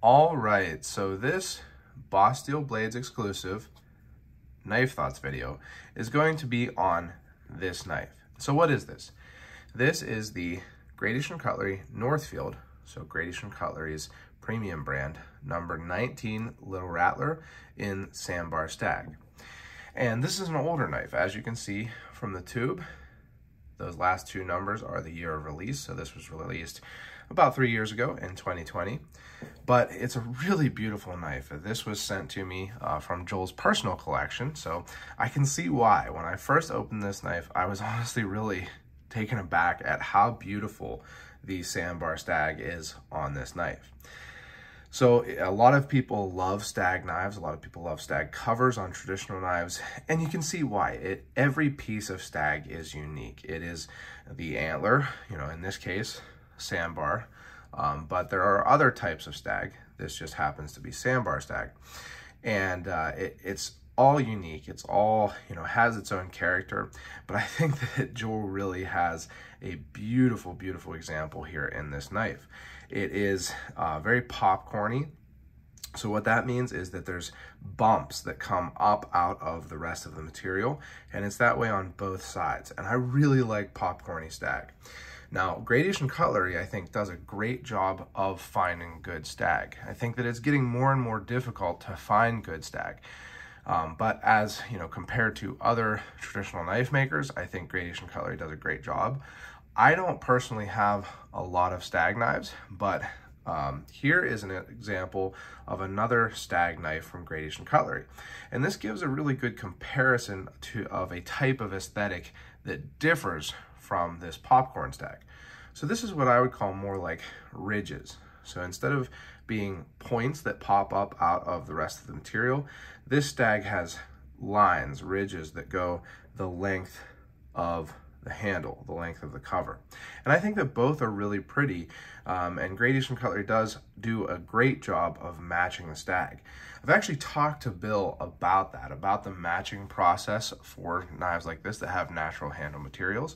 All right, so this Boss Steel Blades exclusive knife thoughts video is going to be on this knife. So what is this? This is the Grady Cutlery Northfield, so Grady Cutlery's premium brand, number 19 Little Rattler in sandbar stag. And this is an older knife, as you can see from the tube. Those last two numbers are the year of release, so this was released about 3 years ago in 2020. But it's a really beautiful knife. This was sent to me from Joel's personal collection, so I can see why. When I first opened this knife, I was honestly really taken aback at how beautiful the sandbar stag is on this knife. So a lot of people love stag knives, a lot of people love stag covers on traditional knives, and you can see why. Every piece of stag is unique. It is the antler, in this case, sandbar, but there are other types of stag. This just happens to be sandbar stag. And it's all unique. It's all, has its own character, but I think that Joel really has a beautiful, beautiful example here in this knife. It is very popcorny. So what that means is that there's bumps that come up out of the rest of the material, and it's that way on both sides. And I really like popcorny stag. Now, Grady Cutlery, I think, does a great job of finding good stag. I think that it's getting more and more difficult to find good stag. But as, compared to other traditional knife makers, I think Grady Cutlery does a great job. I don't personally have a lot of stag knives, but here is an example of another stag knife from Grady Cutlery. And this gives a really good comparison of a type of aesthetic that differs from this popcorn stag. So this is what I would call more like ridges. So instead of being points that pop up out of the rest of the material, this stag has lines, ridges that go the length of the handle, the length of the cover. And I think that both are really pretty, and Grady Cutlery does do a great job of matching the stag. I've actually talked to Bill about that, about the matching process for knives like this that have natural handle materials.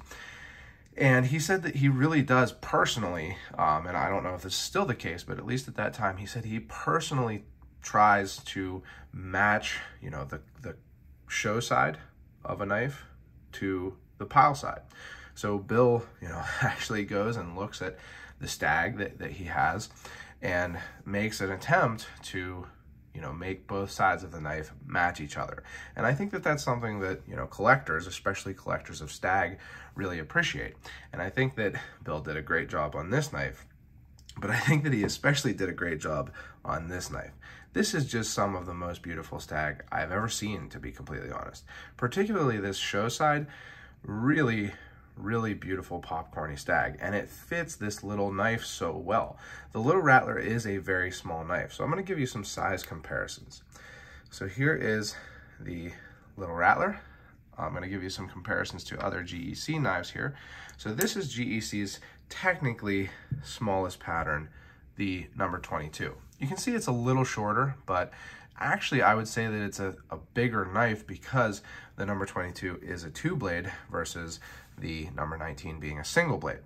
And he said that he really does personally, and I don't know if this is still the case, but at least at that time, he said he personally tries to match, the show side of a knife to the pile side. So Bill, actually goes and looks at the stag that he has and makes an attempt to, make both sides of the knife match each other. And I think that that's something that, collectors, especially collectors of stag, really appreciate. And I think that Bill did a great job on this knife, but I think that he especially did a great job on this knife. This is just some of the most beautiful stag I've ever seen, to be completely honest. Particularly this show side, really, really beautiful popcorny stag, and it fits this little knife so well. The Little Rattler is a very small knife, so I'm going to give you some size comparisons. So here is the Little Rattler. I'm going to give you some comparisons to other GEC knives here. So this is GEC's technically smallest pattern, the number 22. You can see it's a little shorter, but actually I would say that it's a bigger knife because the number 22 is a 2-blade versus the number 19 being a single blade.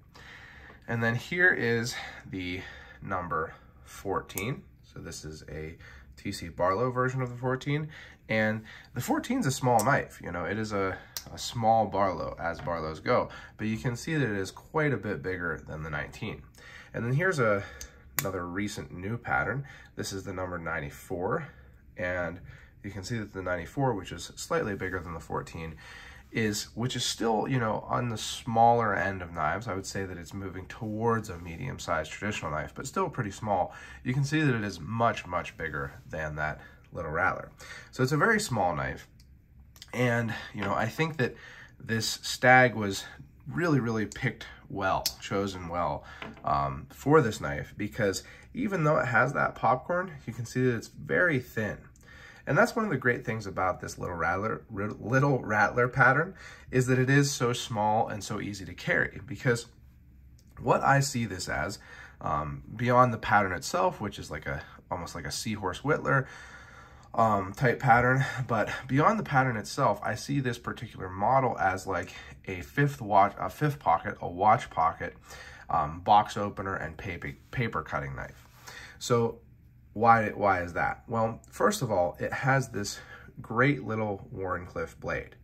And then here is the number 14. So this is a TC Barlow version of the 14. And the 14 is a small knife. It is a small Barlow, as Barlows go. But you can see that it is quite a bit bigger than the 19. And then here's another recent new pattern. This is the number 94. And you can see that the 94, which is slightly bigger than the 14, which is still, on the smaller end of knives. I would say that it's moving towards a medium-sized traditional knife, but still pretty small. You can see that it is much, much bigger than that Little Rattler. So it's a very small knife. And, I think that this stag was really, really picked well, chosen well for this knife, because even though it has that popcorn, you can see that it's very thin. And that's one of the great things about this Little Rattler pattern, is that it is so small and so easy to carry. Because what I see this as, beyond the pattern itself, which is almost like a Seahorse Whittler type pattern, but beyond the pattern itself, I see this particular model as like a fifth pocket, a watch pocket, box opener, and paper cutting knife. So Why is that? Well, first of all, it has this great little Wharncliffe blade.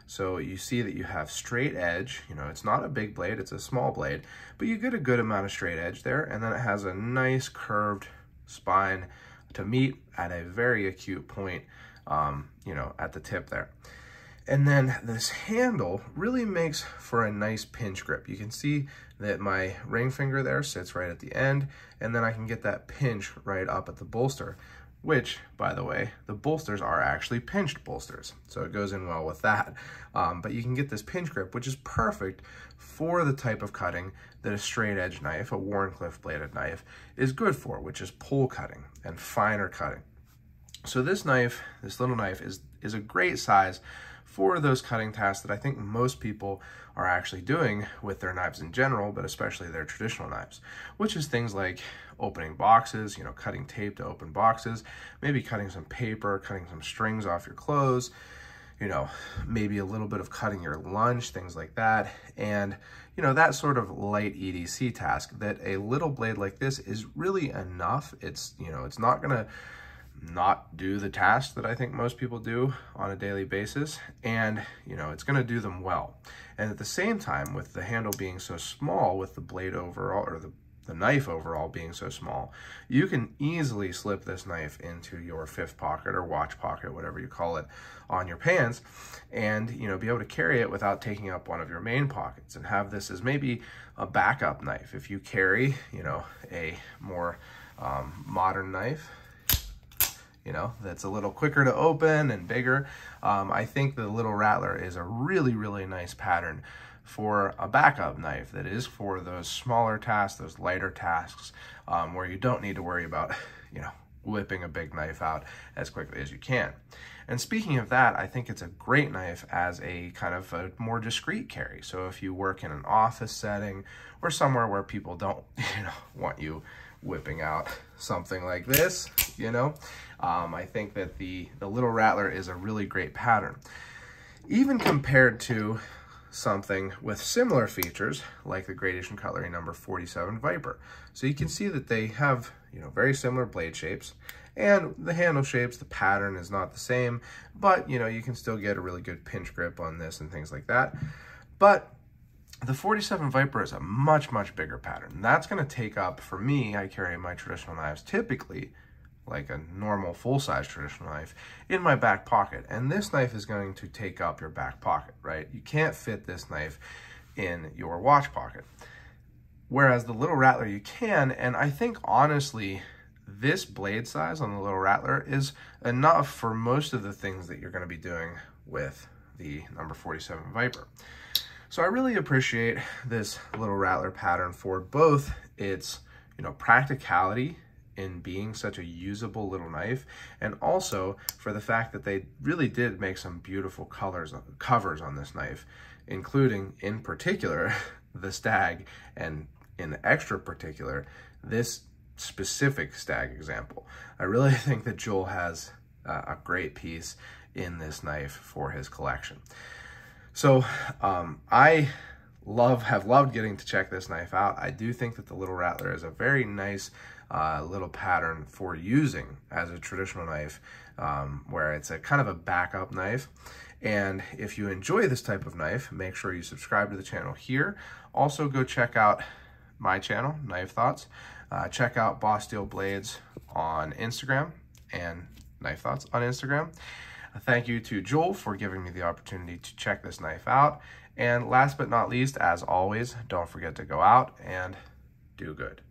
So you see that you have straight edge, you know, it's not a big blade, it's a small blade, but you get a good amount of straight edge there, and then it has a nice curved spine to meet at a very acute point, you know, at the tip there. And then this handle really makes for a nice pinch grip. You can see that my ring finger there sits right at the end, and then I can get that pinch right up at the bolster, which, by the way, the bolsters are actually pinched bolsters, so it goes in well with that. But you can get this pinch grip, which is perfect for the type of cutting that a straight edge knife, a Wharncliffe bladed knife, is good for, which is pull cutting and finer cutting. So this knife, this little knife, is a great size for those cutting tasks that I think most people are actually doing with their knives in general, but especially their traditional knives, which is things like opening boxes, you know, cutting tape to open boxes, maybe cutting some paper, cutting some strings off your clothes, you know, maybe a little bit of cutting your lunch, things like that. And, you know, that sort of light EDC task that a little blade like this is really enough. It's, you know, it's not gonna not do the tasks that I think most people do on a daily basis, and you know, it's going to do them well. And at the same time, with the handle being so small, with the blade overall, or the knife overall being so small, you can easily slip this knife into your fifth pocket or watch pocket, whatever you call it, on your pants, and you know, be able to carry it without taking up one of your main pockets, and have this as maybe a backup knife if you carry, you know, a more modern knife, you know, that's a little quicker to open and bigger. I think the little Rattler is a really, really nice pattern for a backup knife that is for those smaller tasks, those lighter tasks, where you don't need to worry about, you know, whipping a big knife out as quickly as you can. And speaking of that, I think it's a great knife as a kind of a more discreet carry. So if you work in an office setting or somewhere where people don't, you know, want you whipping out something like this, you know, I think that the little Rattler is a really great pattern. Even compared to something with similar features like the Gradation Cutlery number 47 Viper. So you can see that they have, you know, very similar blade shapes, and the handle shapes, the pattern is not the same, but you know, you can still get a really good pinch grip on this and things like that. But the 47 Viper is a much, much bigger pattern. That's going to take up, for me, I carry my traditional knives typically like a normal full-size traditional knife in my back pocket, and this knife is going to take up your back pocket, right? You can't fit this knife in your watch pocket, whereas the little Rattler you can. And I think honestly this blade size on the little Rattler is enough for most of the things that you're going to be doing with the number 47 Viper. So I really appreciate this little Rattler pattern for both its, you know, practicality in being such a usable little knife, and also for the fact that they really did make some beautiful covers on this knife, including in particular the stag, and in extra particular this specific stag example. I really think that Joel has a great piece in this knife for his collection. So I have loved getting to check this knife out. I do think that the little Rattler is a very nice little pattern for using as a traditional knife, where it's a kind of a backup knife. And if you enjoy this type of knife, make sure you subscribe to the channel here. Also go check out my channel, Knife Thoughts. Check out Boss Steel Blades on Instagram and Knife Thoughts on Instagram. Thank you to Joel for giving me the opportunity to check this knife out. And last but not least, as always, don't forget to go out and do good.